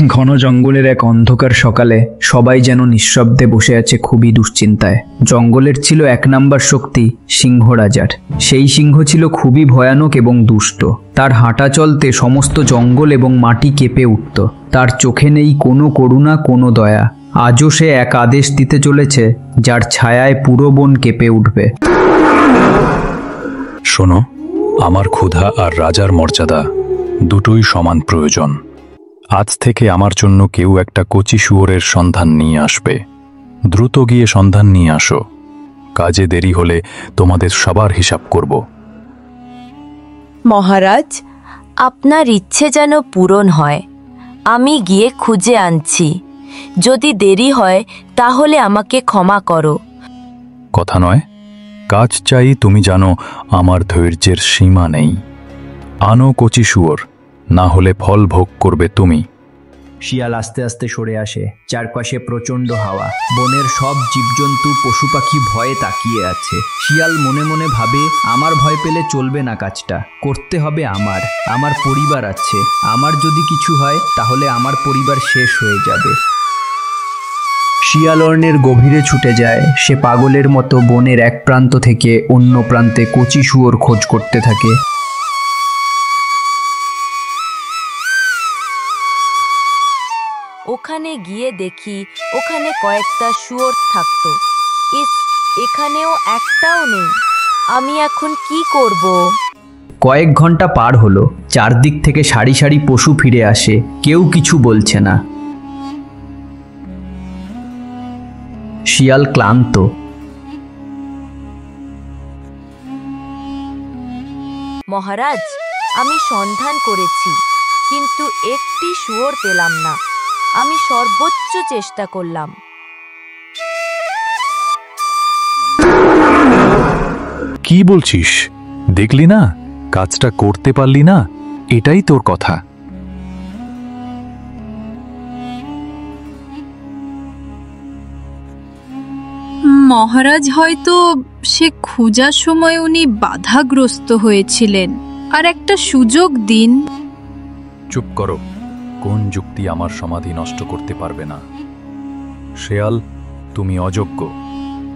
ঘন জঙ্গলের এক অন্ধকার সকালে সবাই যেন নিঃশব্দে বসে আছে, খুবই দুশ্চিন্তায়। জঙ্গলের ছিল এক নাম্বার শক্তি সিংহ রাজার। সেই সিংহ ছিল খুবই ভয়ানক এবং দুষ্ট। তার হাঁটা চলতে সমস্ত জঙ্গল এবং মাটি কেঁপে উঠত। তার চোখে নেই কোনো করুণা, কোনো দয়া। আজও সে এক আদেশ দিতে চলেছে, যার ছায়ায় পুরো বন কেঁপে উঠবে। শোনো, আমার ক্ষুধা আর রাজার মর্যাদা দুটোই সমান প্রয়োজন। আজ থেকে আমার জন্য কেউ একটা কচি শুয়োরের সন্ধান নিয়ে আসবে। দ্রুত গিয়ে সন্ধান নিয়ে আসো। কাজে দেরি হলে তোমাদের সবার হিসাব করব। মহারাজ, আপনার ইচ্ছে যেন পূরণ হয়। আমি গিয়ে খুঁজে আনছি। যদি দেরি হয় তাহলে আমাকে ক্ষমা করো। কথা নয়, কাজ চাই। তুমি জানো আমার ধৈর্যের সীমা নেই। আনো কচি শুয়োর, না হলে ফল ভোগ করবে তুমি। শিয়াল আস্তে আস্তে সরে আসে। চারপাশে প্রচণ্ড হাওয়া। বনের সব জীবজন্তু পশু পাখি ভয়ে তাকিয়ে আছে। শিয়াল মনে মনে ভাবে, আমার ভয় পেলে চলবে না, কাজটা করতে হবে আমার। আমার পরিবার আছে। আমার যদি কিছু হয় তাহলে আমার পরিবার শেষ হয়ে যাবে। শিয়াল অরণ্যের গভীরে ছুটে যায়। সে পাগলের মতো বনের এক প্রান্ত থেকে অন্য প্রান্তে কচি শুয়োর খোঁজ করতে থাকে। ওখানে গিয়ে দেখি ওখানে কয়েকটা শুয়োর থাকতো। ইস, এখানেও একটাও নেই। আমি এখন কি করব? কয়েক ঘন্টা পার হলো। চারদিক থেকে সারি সারি পশু ফিরে আসে। কেউ কিছু বলছে না। শিয়াল ক্লান্ত। মহারাজ, আমি সন্ধান করেছি, কিন্তু একটি শুয়োর পেলাম না। আমি সর্বোচ্চ চেষ্টা করলাম। কি বলছিস? দেখলি না, কাজটা করতে পারলি না? এটাই তোর কথা? মহারাজ, হয়তো সে খোঁজার সময় উনি বাধাগ্রস্ত হয়েছিলেন। আর একটা সুযোগ দিন। চুপ করো। কোন যুক্তি আমার সমাধি নষ্ট করতে পারবে না? শেয়াল, তুমি অযোগ্য।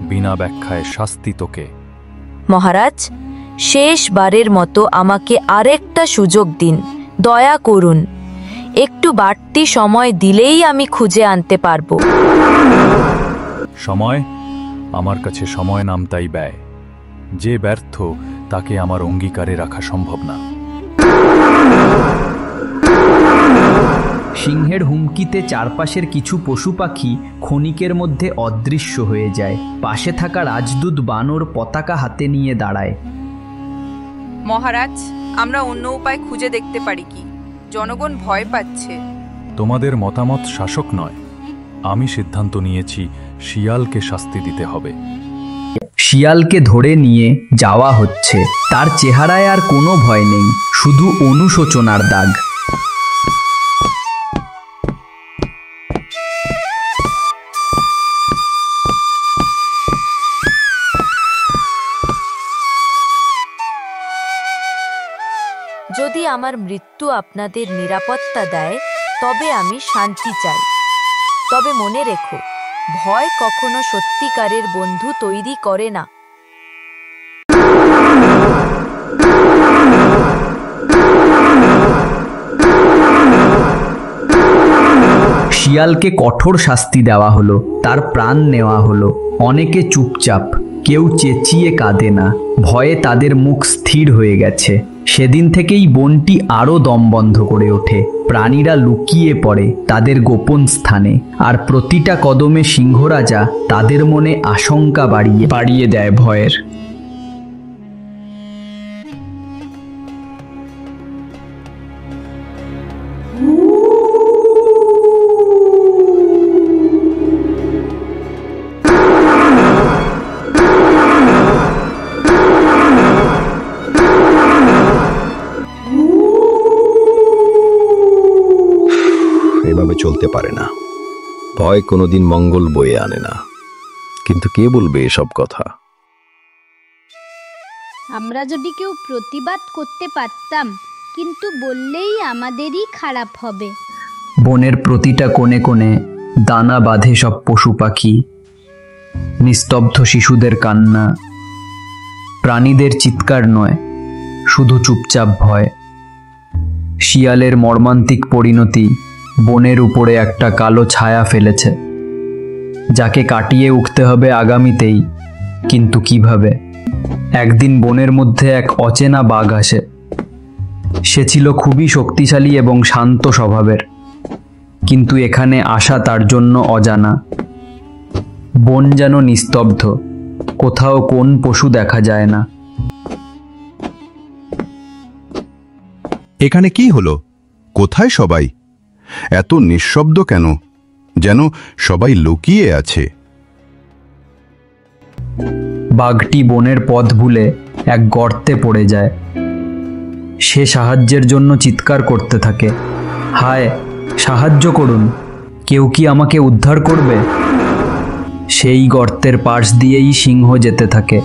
বিনা ব্যাখ্যায় শাস্তি তোকে। মহারাজ, শেষবারের মতো আমাকে আরেকটা সুযোগ দিন। দয়া করুন। একটু বাড়তি সময় দিলেই আমি খুঁজে আনতে পারবো। সময়? আমার কাছে সময় নামতাই ব্যয়। যে ব্যর্থ তাকে আমার অঙ্গীকারে রাখা সম্ভব না। সিংহের হুমকিতে চারপাশের কিছু পশু পাখি ক্ষণিকের মধ্যে অদৃশ্য হয়ে যায়। পাশে থাকা রাজদূত বানর পতাকা হাতে নিয়ে দাঁড়ায়। মহারাজ, আমরা অন্য উপায় খুঁজে দেখতে পারি কি? জনগণ ভয় পাচ্ছে। তোমাদের মতামত শাসক নয়। আমি সিদ্ধান্ত নিয়েছি, শিয়ালকে শাস্তি দিতে হবে। শিয়ালকে ধরে নিয়ে যাওয়া হচ্ছে। তার চেহারায় আর কোনো ভয় নেই, শুধু অনুশোচনার দাগ। যদি আমার মৃত্যু আপনাদের নিরাপত্তা দেয় তবে আমি শান্তি চাই। তবে মনে রেখো, ভয় কখনো সত্যিকারের বন্ধু তৈরি করে না। শিয়ালকে কঠোর শাস্তি দেওয়া হলো। তার প্রাণ নেওয়া হলো। অনেকে চুপচাপ, কেউ চেঁচিয়ে কাঁদে না। ভয়ে তাদের মুখ স্থির হয়ে গেছে। সেদিন থেকেই বনটি আরও দমবন্ধ করে ওঠে। প্রাণীরা লুকিয়ে পড়ে তাদের গোপন স্থানে। আর প্রতিটা কদমে সিংহরাজা তাদের মনে আশঙ্কা বাড়িয়ে দেয় ভয়ের। এভাবে চলতে পারে না। ভয় কোনোদিন মঙ্গল বয়ে আনে না। কিন্তু কে বলবে এসব কথা? আমরা যদি কেউ প্রতিবাদ করতে পারতাম, কিন্তু বললেই আমাদেরই খারাপ হবে। বনের প্রতিটা কোণে কোণে দানা বাঁধে সব পশু পাখি, নিস্তব্ধ শিশুদের কান্না, প্রাণীদের চিৎকার নয়, শুধু চুপচাপ ভয়। শিয়ালের মর্মান্তিক পরিণতি বনের উপরে একটা কালো ছায়া ফেলেছে, যাকে কাটিয়ে উঠতে হবে আগামীতেই। কিন্তু কিভাবে? একদিন বনের মধ্যে এক অচেনা বাঘ আসে। সে ছিল খুবই শক্তিশালী এবং শান্ত স্বভাবের, কিন্তু এখানে আসা তার জন্য অজানা। বন যেন নিস্তব্ধ, কোথাও কোন পশু দেখা যায় না। এখানে কি হলো? কোথায় সবাই? এত নিঃশব্দ কেন? যেন সবাই লুকিয়ে আছে। বাঘটি বনের পথ ভুলে এক গর্তে পড়ে যায়। সে সাহায্যের জন্য চিৎকার করতে থাকে, হায় সাহায্য করুন, কেউ কি আমাকে উদ্ধার করবে? সেই গর্তের পাশ দিয়েই সিংহ যেতে থাকে।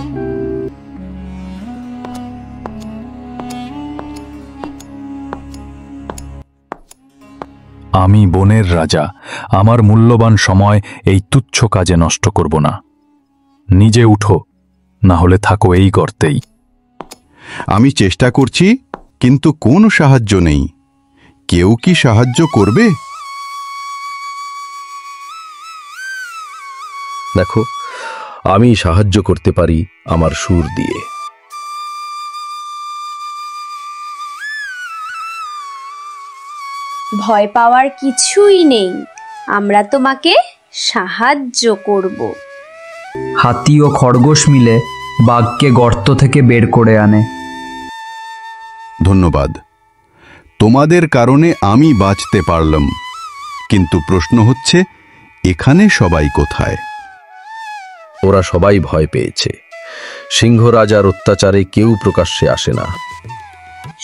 আমি বনের রাজা, আমার মূল্যবান সময় এই তুচ্ছ কাজে নষ্ট করব না। নিজে উঠো, না হলে থাকো এই গর্তেই। আমি চেষ্টা করছি, কিন্তু কোনো সাহায্য নেই। কেউ কি সাহায্য করবে? দেখো, আমি সাহায্য করতে পারি আমার সুর দিয়ে। ভয় পাওয়ার কিছুই নেই, আমরা তোমাকে সাহায্য করব। হাতি ও খরগোশ মিলে বাঘকে গর্ত থেকে বের করে আনে। ধন্যবাদ, তোমাদের কারণে আমি বাঁচতে পারলাম। কিন্তু প্রশ্ন হচ্ছে, এখানে সবাই কোথায়? ওরা সবাই ভয় পেয়েছে। সিংহ রাজার অত্যাচারে কেউ প্রকাশ্যে আসে না।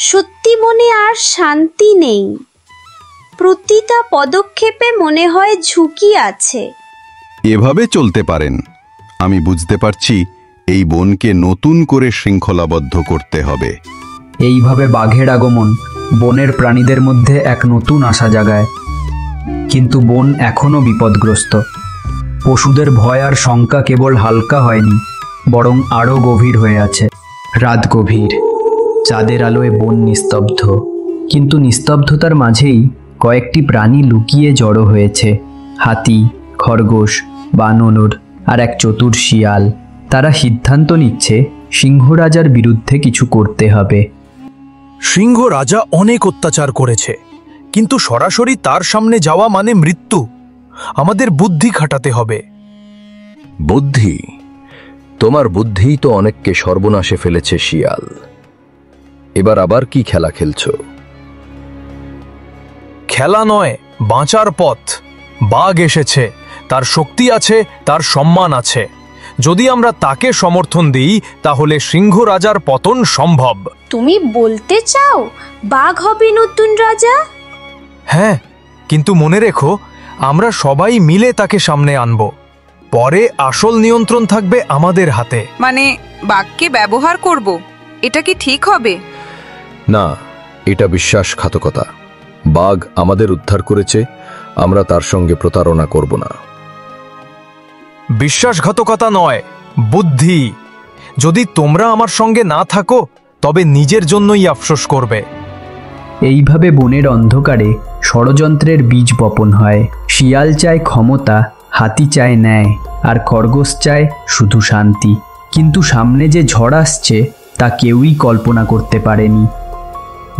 সত্যি মনে আর শান্তি নেই, প্রতিটা পদক্ষেপে মনে হয় ঝুঁকি আছে। এভাবে চলতে পারেন? আমি বুঝতে পারছি, এই বনকে নতুন করে শৃঙ্খলাবদ্ধ করতে হবে। এইভাবে বাঘের আগমন বনের প্রাণীদের মধ্যে এক নতুন আশা জাগায়। কিন্তু বন এখনও বিপদগ্রস্ত। পশুদের ভয় আর শঙ্কা কেবল হালকা হয়নি, বরং আরও গভীর হয়ে আছে। রাত গভীর, চাঁদের আলোয় বন নিস্তব্ধ, কিন্তু নিস্তব্ধতার মাঝেই কয়েকটি প্রাণী লুকিয়ে জড়ো হয়েছে। হাতি, খরগোশ, বানর আর এক চতুর শিয়াল। তারা সিদ্ধান্ত নিচ্ছে সিংহ রাজার বিরুদ্ধে কিছু করতে হবে। সিংহ রাজা অনেক অত্যাচার করেছে, কিন্তু সরাসরি তার সামনে যাওয়া মানে মৃত্যু। আমাদের বুদ্ধি খাটাতে হবে। বুদ্ধি? তোমার বুদ্ধিই তো অনেককে সর্বনাশে ফেলেছে শিয়াল। এবার আবার কি খেলা খেলছো? খেলা নয়, বাঁচার পথ। বাঘ এসেছে, তার শক্তি আছে, তার সম্মান আছে। যদি আমরা তাকে সমর্থন দিই, তাহলে সিংহ রাজার পতন সম্ভব। তুমি বলতে চাও বাঘ হবে নতুন রাজা? হ্যাঁ, কিন্তু মনে রেখো, আমরা সবাই মিলে তাকে সামনে আনব। পরে আসল নিয়ন্ত্রণ থাকবে আমাদের হাতে। মানে বাঘকে ব্যবহার করব, এটা কি ঠিক হবে? না, এটা বিশ্বাসঘাতকতা। বাঘ আমাদের উদ্ধার করেছে, আমরা তার সঙ্গে প্রতারণা করব না। বিশ্বাসঘাতকতা নয়, বুদ্ধি। যদি তোমরা আমার সঙ্গে না থাকো, তবে নিজের জন্যই আফসোস করবে। এইভাবে বনের অন্ধকারে ষড়যন্ত্রের বীজ বপন হয়। শিয়াল চায় ক্ষমতা, হাতি চায় ন্যায়, আর খরগোশ চায় শুধু শান্তি। কিন্তু সামনে যে ঝড় আসছে তা কেউই কল্পনা করতে পারেনি।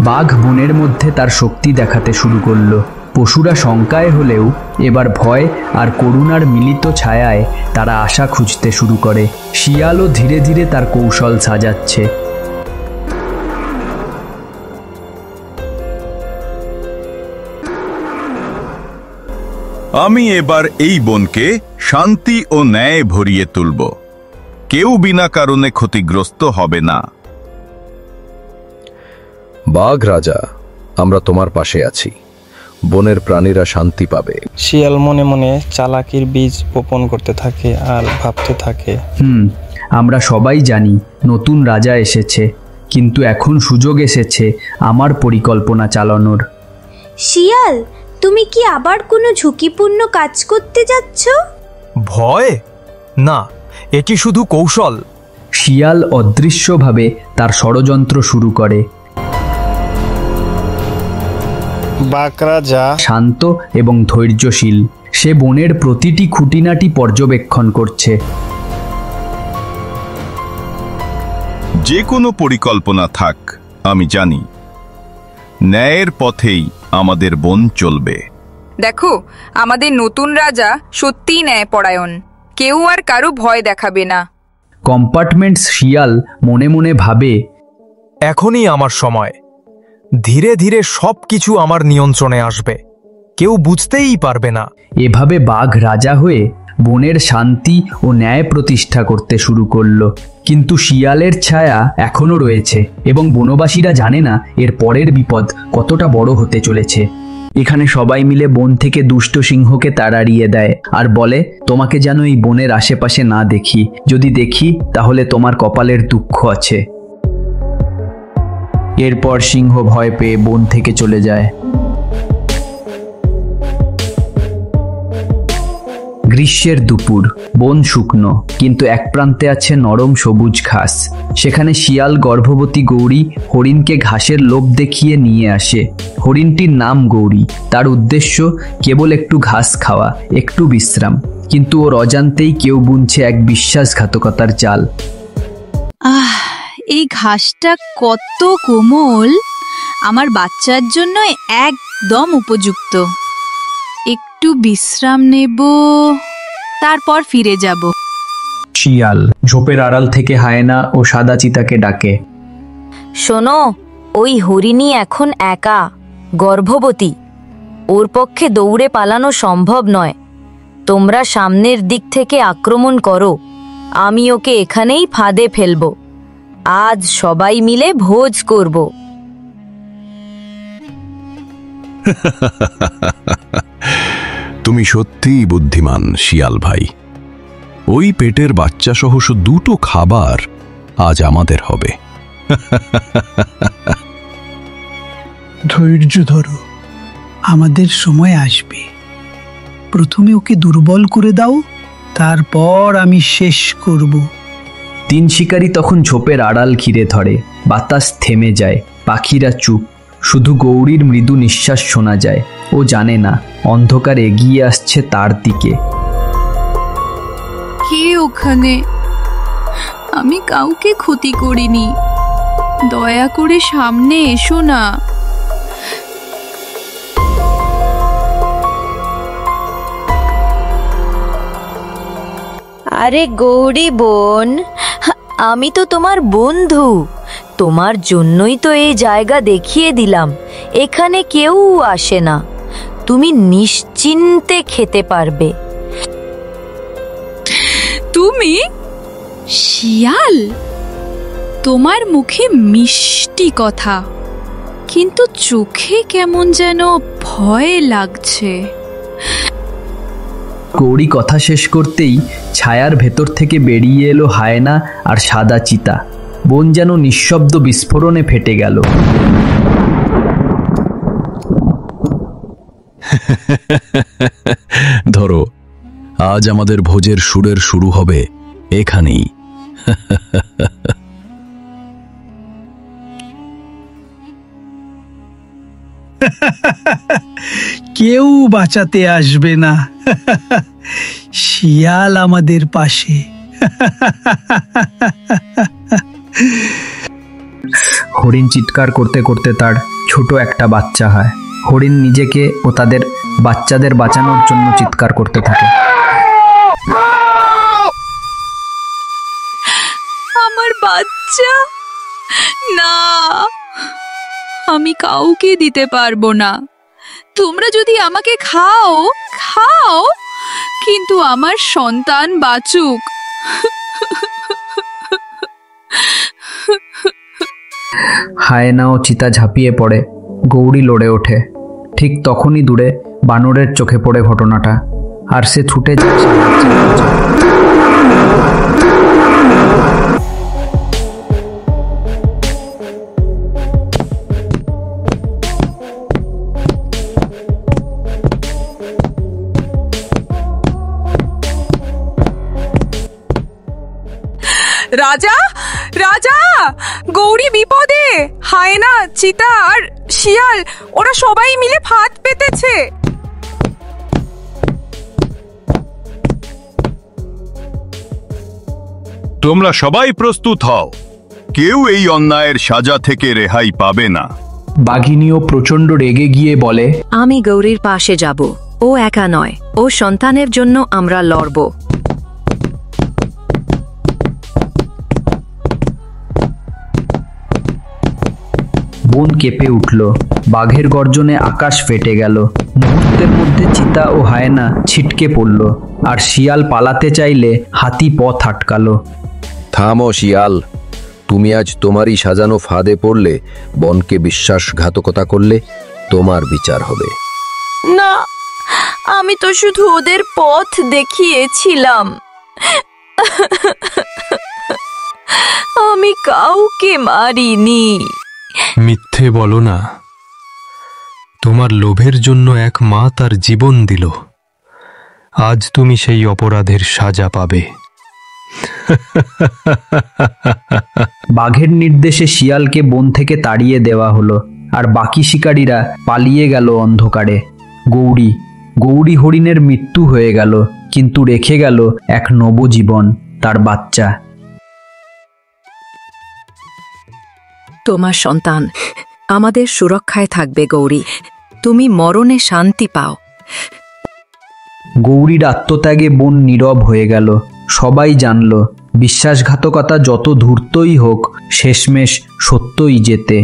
বাঘ বনের মধ্যে তার শক্তি দেখাতে শুরু করলো। পশুরা শঙ্কায় হলেও এবার ভয় আর করুণার মিলিত ছায়ায় তারা আশা খুঁজতে শুরু করে। শিয়ালও ধীরে ধীরে তার কৌশল সাজাচ্ছে। আমি এবার এই বনকে শান্তি ও ন্যায় ভরিয়ে তুলব। কেউ বিনা কারণে ক্ষতিগ্রস্ত হবে না। বাঘ রাজা, আমরা তোমার পাশে আছি। বনের প্রাণীরা শান্তি পাবে। শিয়াল মনে মনে চালাকির বীজ বপন করতে থাকে আর ভাবতে থাকে, আমরা সবাই জানি নতুন রাজা এসেছে, কিন্তু এখন সুযোগ এসেছে আমার পরিকল্পনা চালানোর। শিয়াল, তুমি কি আবার কোনো ঝুঁকিপূর্ণ কাজ করতে যাচ্ছ? ভয় না, এটি শুধু কৌশল। শিয়াল অদৃশ্যভাবে তার ষড়যন্ত্র শুরু করে। বাকরাজা শান্ত এবং ধৈর্যশীল, সে বনের প্রতিটি খুঁটিনাটি পর্যবেক্ষণ করছে। যে কোনো পরিকল্পনা থাক, আমি জানি ন্যায়ের পথেই আমাদের বন চলবে। দেখো, আমাদের নতুন রাজা সত্যিই ন্যায়পরায়ণ। কেউ আর কারো ভয় দেখাবে না। কম্পার্টমেন্টস শিয়াল মনে মনে ভাবে, এখনই আমার সময়। ধীরে ধীরে সবকিছু আমার নিয়ন্ত্রণে আসবে, কেউ বুঝতেই পারবে না। এভাবে বাঘ রাজা হয়ে বনের শান্তি ও ন্যায় প্রতিষ্ঠা করতে শুরু করলো। কিন্তু শিয়ালের ছায়া এখনো রয়েছে এবং বনবাসীরা জানে না এর পরের বিপদ কতটা বড় হতে চলেছে। এখানে সবাই মিলে বন থেকে দুষ্ট সিংহকে তাড়িয়ে দেয় আর বলে, তোমাকে যেন এই বনের আশেপাশে না দেখি, যদি দেখি তাহলে তোমার কপালের দুঃখ আছে। এরপর সিংহ ভয় পেয়ে বন থেকে চলে যায়। গ্রীষ্মের দুপুর, বন শুকনো, কিন্তু এক প্রান্তে আছে নরম সবুজ ঘাস। সেখানে শিয়াল গর্ভবতী গৌরী হরিণকে ঘাসের লোভ দেখিয়ে নিয়ে আসে। হরিণটির নাম গৌরী, তার উদ্দেশ্য কেবল একটু ঘাস খাওয়া, একটু বিশ্রাম। কিন্তু ওর অজান্তেই কেউ বুনছে এক বিশ্বাসঘাতকতার চাল। এই ঘাসটা কত কোমল, আমার বাচ্চার জন্য একদম উপযুক্ত। একটু বিশ্রাম নেব, তারপর ফিরে যাব। শিয়াল ঝোপের আড়াল থেকে হায়না ও সাদা চিতাকে ডাকে। শোনো, ওই হরিণী এখন একা, গর্ভবতী। ওর পক্ষে দৌড়ে পালানো সম্ভব নয়। তোমরা সামনের দিক থেকে আক্রমণ করো, আমি ওকে এখানেই ফাঁদে ফেলব। আজ সবাই মিলে ভোজ করব। তুমি সত্যিই বুদ্ধিমান শিয়াল ভাই। ওই পেটের বাচ্চা সহ দুটো খাবার আজ আমাদের হবে। ধৈর্য ধরো, আমাদের সময় আসবে। প্রথমে ওকে দুর্বল করে দাও, তারপর আমি শেষ করব। তিন শিকারী তখন ঝোপের আড়াল ঘিরে ধরে। বাতাস থেমে যায়, পাখিরা চুপ, শুধু গৌরীর মৃদু নিঃশ্বাস শোনা যায়। ও জানে না অন্ধকার এগিয়ে আসছে তার দিকে। কে ওখানে? আমি কাউকে ক্ষতি করিনি, দয়া করে সামনে এসো না। আরে গৌরী বোন, আমি তো তোমার বন্ধু। তোমার জন্যই তো এই জায়গা দেখিয়ে দিলাম। এখানে কেউ আসে না, তুমি নিশ্চিন্তে খেতে পারবে। তুমি শিয়াল? তোমার মুখে মিষ্টি কথা, কিন্তু চোখে কেমন যেন ভয় লাগছে। গৌরী কথা শেষ করতেই ছায়ার ভেতর থেকে বেরিয়ে এলো হায়না আর সাদা চিতা। বন যেন নিঃশব্দ বিস্ফোরণে ফেটে গেল। ধরো, আজ আমাদের ভোজের সুরের শুরু হবে এখানেই। কেউ বাঁচাতে আসবে না। শিয়াল আমাদের পাশে। হরিণ চিৎকার করতে করতে তার ছোট একটা বাচ্চা হয়। হরিণ নিজেকে ও তাদের বাচ্চাদের বাঁচানোর জন্য চিৎকার করতে থাকে। আমার বাচ্চা না, আমি কাউকে দিতে পারবো না। তোমরা যদি আমাকে খাও খাও, কিন্তু আমার সন্তান বাঁচুক। হায়না ও চিতা ঝাঁপিয়ে পড়ে। গৌরী লড়ে ওঠে। ঠিক তখনই দূরে বানরের চোখে পড়ে ঘটনাটা, আর সে ছুটে যায়। রাজা, রাজা, গৌরী বিপদে! হায়না, চিতা আর শিয়াল ওরা সবাই মিলে ফাঁদ পেতেছে। তোমরা সবাই প্রস্তুত হও, কেউ এই অন্যায়ের সাজা থেকে রেহাই পাবে না। বাঘিনীও প্রচণ্ড রেগে গিয়ে বলে, আমি গৌরীর পাশে যাব, ও একা নয়, ও সন্তানের জন্য আমরা লড়ব। বন কেঁপে উঠল, বাঘের গর্জনে আকাশ ফেটে গেল। মুহূর্তের মধ্যে চিতা ও হায়না ছিটকে পড়ল, আর শিয়াল পালাতে চাইলে হাতি পথ আটকালো। থামো শিয়াল, তুমি আজ তোমারই সাজানো ফাঁদে পড়লে, বনকে বিশ্বাসঘাতকতা করলে, তোমার বিচার হবে। না, আমি তো শুধু ওদের পথ দেখিয়েছিলাম। আমি কাউকে মারিনি। মিথ্যে বলো না। তোমার লোভের জন্য এক মা তার জীবন দিল। আজ তুমি সেই অপরাধের সাজা পাবে। বাঘের নির্দেশে শিয়ালকে বন থেকে তাড়িয়ে দেওয়া হলো, আর বাকি শিকারীরা পালিয়ে গেল অন্ধকারে। গৌরী হরিণের মৃত্যু হয়ে গেল, কিন্তু রেখে গেল এক নবজীবন, তার বাচ্চা। তোমার সন্তান আমাদের সুরক্ষায় থাকবে গৌরী, তুমি মরণে শান্তি পাও। গৌরীর আত্মত্যাগে বন নীরব হয়ে গেল। সবাই জানল, বিশ্বাসঘাতকতা যত ধূর্তই হোক, শেষমেশ সত্যই জেতে।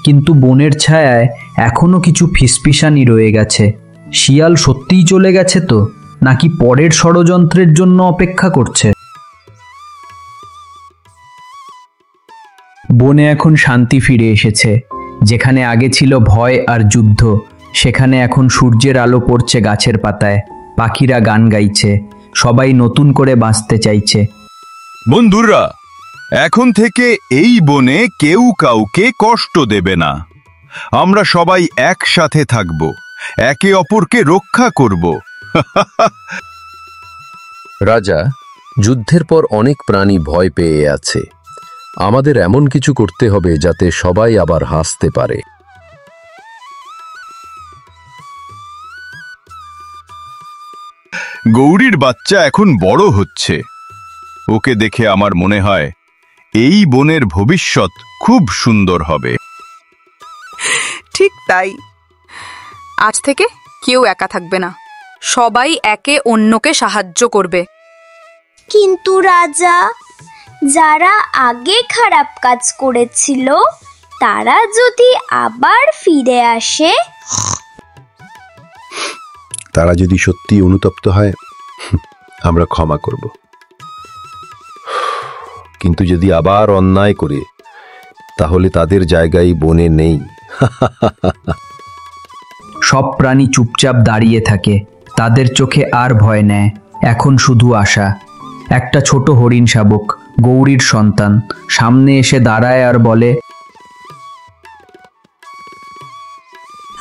কিন্তু বনের ছায়ায় এখনো কিছু ফিসফিসানি রয়ে গেছে। শিয়াল সত্যিই চলে গেছে তো, নাকি পরের ষড়যন্ত্রের জন্য অপেক্ষা করছে? বনে এখন শান্তি ফিরে এসেছে। যেখানে আগে ছিল ভয় আর যুদ্ধ, সেখানে এখন সূর্যের আলো পড়ছে গাছের পাতায়, পাখিরা গান গাইছে, সবাই নতুন করে বাঁচতে চাইছে। বন্ধুরা, এখন থেকে এই বনে কেউ কাউকে কষ্ট দেবে না। আমরা সবাই একসাথে থাকব, একে অপরকে রক্ষা করব। রাজা, যুদ্ধের পর অনেক প্রাণী ভয় পেয়ে আছে। আমাদের এমন কিছু করতে হবে যাতে সবাই আবার হাসতে পারে। গৌরীর বাচ্চা এখন বড় হচ্ছে, ওকে দেখে আমার মনে হয় এই বনের ভবিষ্যৎ খুব সুন্দর হবে। ঠিক তাই। আজ থেকে কেউ একা থাকবে না, সবাই একে অন্যকে সাহায্য করবে। কিন্তু রাজা, যারা আগে খারাপ কাজ করেছিল তারা যদি আবার ফিরে আসে, তারা যদি সত্যি অনুতপ্ত হয়, আমরা ক্ষমা করব। কিন্তু যদি আবার অন্যায় করে, তাহলে তাদের জায়গায় বনে নেই। সব প্রাণী চুপচাপ দাঁড়িয়ে থাকে, তাদের চোখে আর ভয় নেই, এখন শুধু আশা। একটা ছোট হরিণ শাবক, গৌরীর সন্তান, সামনে এসে দাঁড়ায় আর বলে,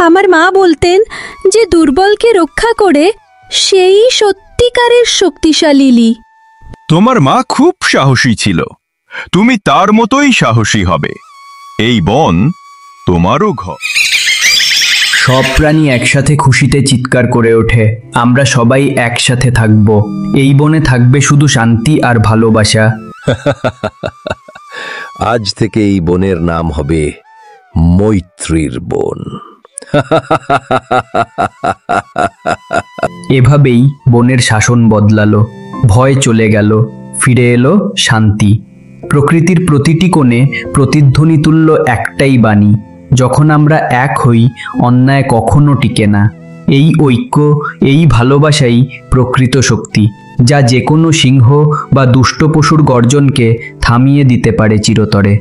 আমার মা বলতেন যে দুর্বলকে রক্ষা করে সেই সত্যিকারের শক্তিশালী। তোমার মা খুব সাহসী ছিল, তুমি তার মতোই সাহসী হবে। এই বন তোমারও ঘর। সব প্রাণী একসাথে খুশিতে চিৎকার করে ওঠে, আমরা সবাই একসাথে থাকব। এই বনে থাকবে শুধু শান্তি আর ভালোবাসা। আজ থেকে এই বনের নাম হবে মৈত্রীর বন। এভাবেই বনের শাসন বদলালো, ভয় চলে গেল, ফিরে এলো শান্তি। প্রকৃতির প্রতিটি কোণে প্রতিধ্বনি তুলল একটাই বাণী, যখন আমরা এক হই, অন্যায় কখনো টিকে না। এই ঐক্য, এই ভালোবাসাই প্রকৃত শক্তি, যা যে কোনো সিংহ বা দুষ্ট পশুর গর্জনকে থামিয়ে দিতে পারে চিরতরে।